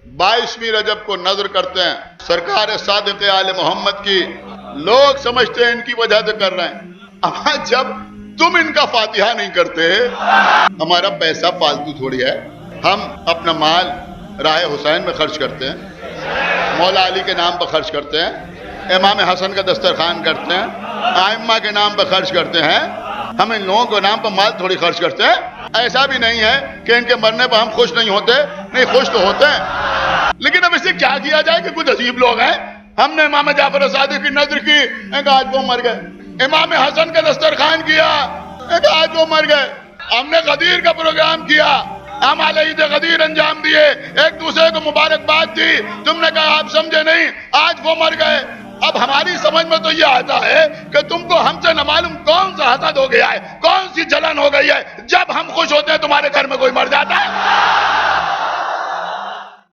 22वीं रजब को नजर करते हैं, सरकार सादिक आले मोहम्मद की। लोग समझते हैं इनकी वजह से कर रहे हैं। अब जब तुम इनका फातिहा नहीं करते, हमारा पैसा फालतू थोड़ी है। हम अपना माल राह हुसैन में खर्च करते हैं, मौला अली के नाम पर खर्च करते हैं, इमाम हसन का दस्तरखान करते हैं, आइम्मा के नाम पर खर्च करते हैं। हम इन लोगों के नाम पर माल थोड़ी खर्च करते हैं। ऐसा भी नहीं है कि इनके मरने पर हम खुश नहीं होते, नहीं खुश तो होते हैं। लेकिन अब इसे क्या किया जाए कि कुछ अजीब लोग हैं। हमने इमाम जाफर सादिक की नजर की, आज वो मर गए। इमाम हसन का दस्तरखान किया, आज वो मर गए। हमने गदीर का प्रोग्राम किया, हम ईद गदीर अंजाम दिए, एक दूसरे को मुबारकबाद दी। तुमने कहा आप समझे नहीं, आज वो मर गए। अब हमारी समझ में तो ये आता है कि तुमको हमसे न मालूम कौन सा हसद हो गया है, कौन सी जलन हो गई है। जब हम खुश होते हैं तुम्हारे घर में कोई मर जाता है।